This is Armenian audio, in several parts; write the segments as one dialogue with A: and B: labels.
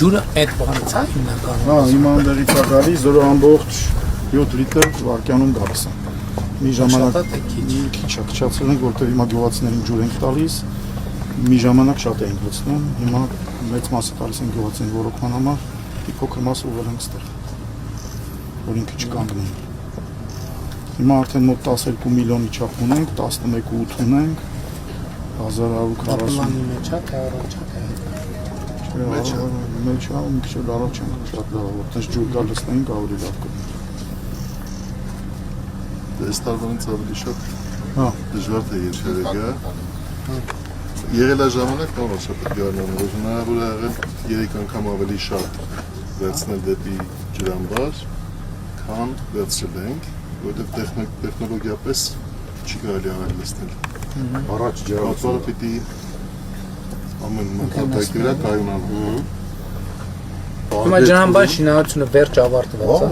A: ջուրը այդ բանից է հիմնականում։
B: Հա, հիմա անդերից է գալիս 0.7 լիտր վարկյանում գալիս է։ Մի ժամանակ քիչ է քչացել ենք, որտեղ հիմա գյուղացիներին ջուր ենք տալիս։ Մի ժամանակ շատ էինք լցնում, հիմա մեծ մասը տալիս ենք գյուղացիներին ոռոգման համար, փոքր մասը ուղղել ենք ստեղ, որ ինքը չկանգնի։ Հիմա արդեն մոտ 12 միլիոնի չափ ունենք, 11.8 ունենք, 1140։
A: Պլանի մեջ է, թե առաջ է, թե
B: Մեջ է, մի քիչ առաջ ենք, շատ լավ, որտեղ ջուր կա լցնենք ավելի լավ կլինի։
C: Այս տարվանից ավելի շատ դժվար թե երբևէ գա։ Եղել է ժամանակ, բան շատ գարնան, որ հնարավոր է եղել 3 անգամ ավելի շատ վերցնել դեպի ջրամբար, քան վերցրել ենք, որովհետև տեխնոլոգիապես չի կարելի արագ լցնել։ Առաջ ջրամբարը պիտի ամեն մակարդակի վրա կայունանա։
A: Հիմա ջրամբարի շինարարությունը վերջ ավարտված է։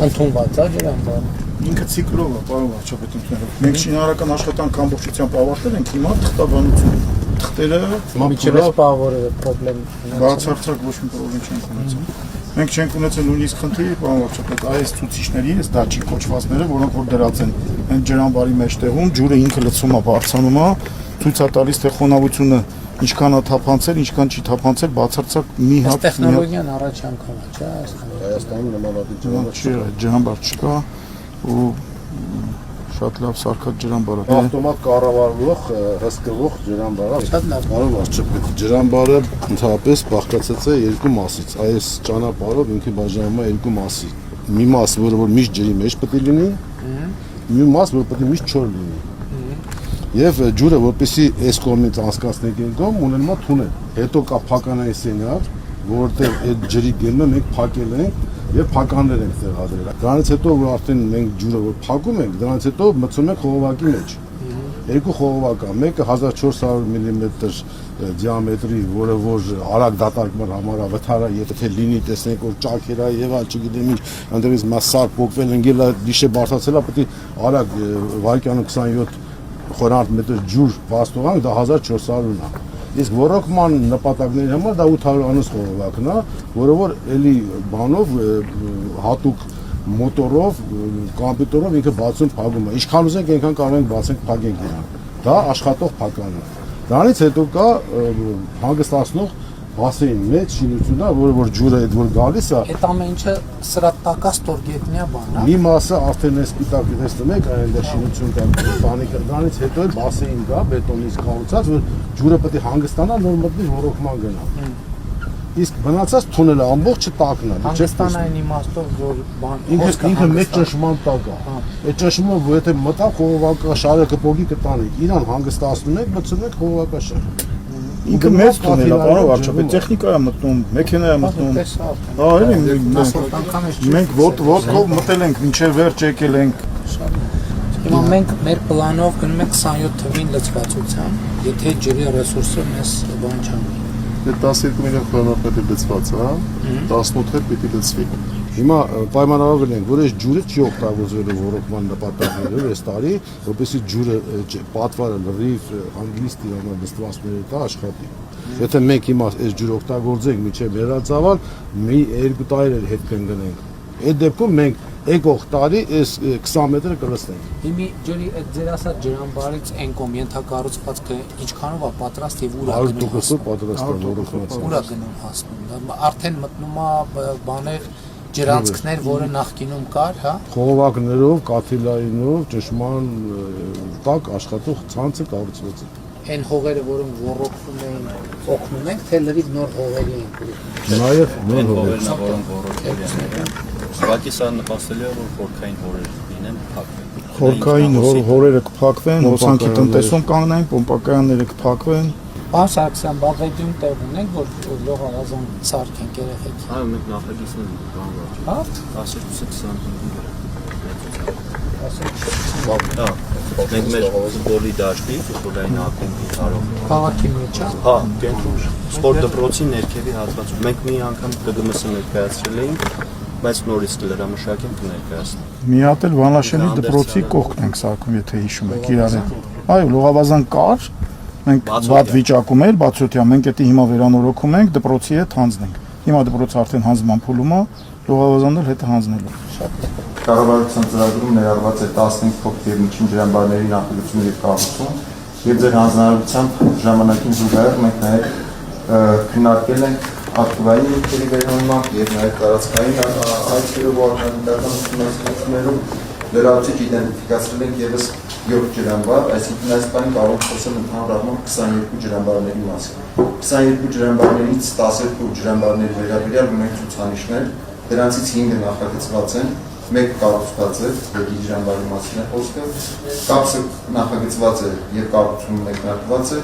A: Ընդունված է ջրամբարը։
B: Ինքը ցիկլով է, պարոն վարչապետ ընդունելով։ Մենք շինարարական աշխատանք ամբողջությամբ ավարտել ենք, հիմա թղթաբանություն։ Թղթերը
A: Միջև սպավորը պրոբլեմ։
B: Բացարձակ ոչ մի պրոբլեմ չենք ունեցել։ Մենք չենք ունեցել նույնիսկ խնդիր, պարոն վարչապետ, այս ցուցիչների, այս դաչիկ կոչվածները, որոնք որ դրած են այն ջրամբարի մեջտեղում, ջուրը ինքը լցում է, բարձրանում է, ցույց է տալիս թե խոնավությունը ինչքան է թափանցել, ինչքան չի թափանցել, բացարձակ մի հատ
A: տեխնոլոգիան առաջ անգամ է, չէ՞,
C: Հայաստանում նմանատիպ
B: ջրամբար չկա ու շատ լավ սարքած ջրամբար է։
C: ավտոմատ կառավարվող, հսկվող ջրամբար է։
A: շատ լավ։
C: Պարոն վարչապետ, ջրամբարը ընդհանրապես բաղկացած է երկու մասից։ Այս ճանապարհով ինքը բաժանվում է երկու մասի։ Մի մաս, որը միշտ ջրի մեջ պետք է լինի, մի մաս, որը պետք է միշտ չոր լինի։ Եվ ջուրը, որպեսզի այս կողմից անցկացնենք այն կողմ, ունենում է թունել։ Հետո կա փականային սենյակ, որտեղ այդ ջրի գեմը մենք փակել ենք եւ փականներ ենք տեղադրել։ Դրանից հետո որ արդեն մենք ջուրը որ փակում ենք, դրանից հետո մտցում ենք խողովակի մեջ։ Երկու խողովակ կա, մեկը 1400 մմ դիամետրի, որը որ արագ դատարկման համար է, վթարը, եթե լինի, տեսնենք որ ճաքեր է եւ այլ, չգիտեմ ինչ, այնտեղից մասար փոկվել ընկել է, դիշե բարձրացել է, պետք է արագ վարկյանում 27 խորանարդ մետր ջուր վաստողանք, դա 1400-ն է։ Իսկ ոռոգման նպատակների համար դա 800-անոց խողովակն է, որը որ էլի բանով հատուկ մոտորով, կոմպյուտերով ինքը բացում փակում է։ Ինչքան ուզենք, այնքան կարող ենք բացենք, փակենք իրան։ Դա աշխատող փական է։ Դրանից հետո կա հանգստացնող բասեին մեծ շինությունն է, որը որ ջուրը այդ որ գալիս է։
A: Այդ ամեն ինչը սրա տակա ստորգետնյա բան է։
C: Մի մասը արդեն այս սպիտակ տեսնում եք, այնտեղ շինություն կա, բանի կա, դրանից հետո բասեին կա, բետոնից կառուցած, որ ջուրը պետք է հանգստանա, նոր մտնի ոռոգման գնա։ Իսկ մնացած թունելը ամբողջը տակն է։
A: Հանգստանային իմաստով որ բան
C: ինքը մեծ ճնշման տակ է։ Այդ ճնշումը որ եթե մտա խողովակը շարը կպոգի կտանի, իրան հանգստացնում եք, մտցնում եք խողովակաշար։
B: Ինքը մեծ թունել է, պարոն վարչապետ, տեխնիկա է մտնում, մեքենա է մտնում։ Հա, էլի մենք ոտքով մտել ենք, մինչև վերջ եկել ենք։
A: Հիմա մենք մեր պլանով գնում ենք 27 թվին լցվածության, եթե ջրի ռեսուրսը մեզ բան չանի։
C: Այդ 12 միլիոն խորանարդ լցված է, 18-ը պիտի լցվի։ Հիմա պայմանավորվել ենք, որ այս ջուրը չի օգտագործվելու ոռոգման նպատակներով այս տարի, որպեսզի ջուրը պատվարը լրիվ անգլիստ իրանալ նստվածքների տա աշխատի։ Եթե մենք հիմա այս ջուրը օգտագործենք մինչև վերածավալ, մի 2 տարի հետ կընկնենք։ Այդ դեպքում մենք եկող տարի այս 20 մետրը կլցնենք։
A: Հիմի ջրի այդ ձեր ասած ջրամբարից այն կողմ ենթակառուցվածքը ինչքանով է պատրաստ եւ ուր է
C: 100% պատրաստ է ոռոգված։
A: Ուր է գնում հասնում։ Արդեն մտնում է բաներ ջրանցքներ, որը նախկինում կար, հա։
C: Խողովակներով, կաթիլայինով, ճշման տակ աշխատող ցանցը կառուցված է։
A: Այն հողերը, որոնք ոռոգվում էին, օգնում ենք, թե լրիվ նոր հողերի ենք։
C: Նաև նոր հողեր։
D: Որոնք ոռոգել են։ Ուղղակի սա նպաստելի է, որ խորքային հորեր լինեն, փակվեն։
B: Խորքային հորերը կփակվեն, հոսանքի տնտեսում կանգնեն, պոմպակայանները կփակվեն։
A: Պարոն Սարգսյան, բաղեդյուն տեղ ունենք, որ լողավազան սարքենք երեխեքի։
D: Այո, մենք նախագիծներ ենք բանվար։
A: Հա։
D: 12-25 մենք մեր ֆուտբոլի դաշտի, ֆուտբոլային ակումբի կարող։
A: Քաղաքի մեջ է։
D: Հա, կենտրոն սպորտ դպրոցի ներքևի հատվածում։ Մենք մի անգամ ԿԳՄՍ-ը ներկայացրել էինք, բայց նորից կլրամշակենք կներկայացնենք։
B: Մի հատ էլ Վանաշենի դպրոցի կողքն ենք սարքում, եթե հիշում եք իրար։ Այո, լողավազան կար, մենք վատ վիճակում էր, բացօթյա, մենք դա հիմա վերանորոգում ենք, դպրոցի հետ հանձնենք։ Հիմա դպրոցը արդեն հանձնման փուլում է, լողավազաններ հետը հանձնելու։
E: Կառավարության ծրագրում ներառված է 15 փոքր եւ միջին ջրամբարների նախագծում եւ կառուցում, եւ ձեր հանձնարարությամբ ժամանակին զուգահեռ մենք նաեւ քննարկել ենք ակտիվային նյութերի վերանման եւ նաեւ տարածքային այցերով օրգանիկական ուսումնասիրություններում լրացուցիչ իդենտիֆիկացրել ենք եւս 7 ջրամբար, այսինքն այս բանը կարող ենք խոսել ընդհանուր առմամբ 22 ջրամբարների մասին։ 22 ջրամբարներից 12 ջրամբարների վերաբերյալ ունենք ցուցանիշներ, դրանցից 5-ը նախագծված են, մեկ կառուցված է, երկի ջրամբարի մասին է խոսքը, կապսը նախագծված է եւ կառուցումը մեկնարկված է,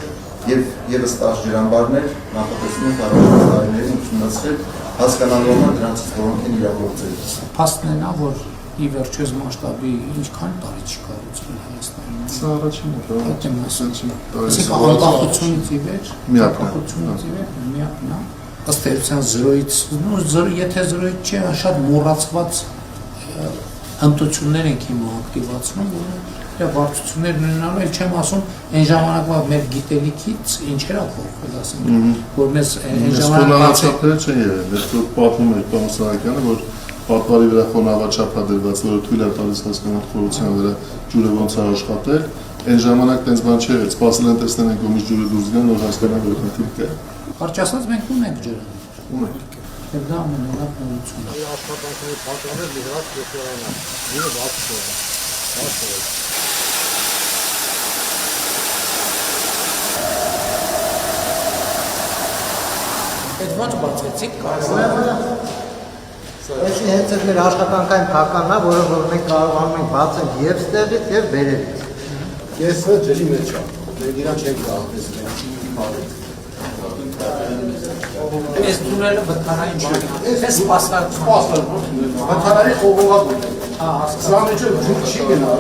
E: եւ եւս 10 ջրամբարներ նախատեսվում են առաջին տարիներին ուսումնասիրել, հասկանալու է դրանցից որոնք են իրագործել։
A: Փաստն է, որ ի վերջոց մասշտաբի ինչքան տարի չկառուցվել Հայաստանում։
C: Սա առաջին է,
A: Այդ եմ ասում։
C: Այսինքն
A: անկախությունից ի վեր,
C: Միակն է։
A: անկախությունից ի վեր միակն է։ Ըստ էության 0-ից, եթե 0-ից չէ, շատ մոռացված հմտություններ ենք հիմա ակտիվացնում, որ բարդություններ ունենալու, էլ չեմ ասում, այն ժամանակվա մեր գիտելիքից ինչեր ա փոխվել, ասենք, որ մեզ այն ժամանակ
C: չեն եղել, դեռ պատմում էր Տոմաս Սահակյանը, որ պատվարի վրա խոնավաչափ դրված, որը թույլ է տալիս հասկանալ խորության վրա ջուրը ոնց է աշխատել, այն ժամանակ տենց բան չէր, սպասել են տեսնեն են կողմից ջուրը դուրս գան, որ հասկանան որ խնդիր կա։
A: Կարճ ասած մենք ունենք ջրը։
C: Ունենք։
A: Եվ դա ամենալավ նորությունն է։
F: Աշխատանքների պատճառով լիհրած դեպքերն են։ Ջուրը բացվում է։
A: Այդ ո՞նց բացվեցիք, կարծես։
F: Այսի հենց այդ մեր աշխատանքային փականն է, որը որ մենք կարողանում ենք բացել եւ ստեղից եւ վերևից։
C: Կեսը ջրի մեջ է։ Մենք իրան չենք կարող
A: Այս դուները վթարային բան է։ Այս սպասարկում։
C: Վթարանի խողովակ է։
A: Հա, հասկացա։
C: Սա մեջ ջուր չի գնա։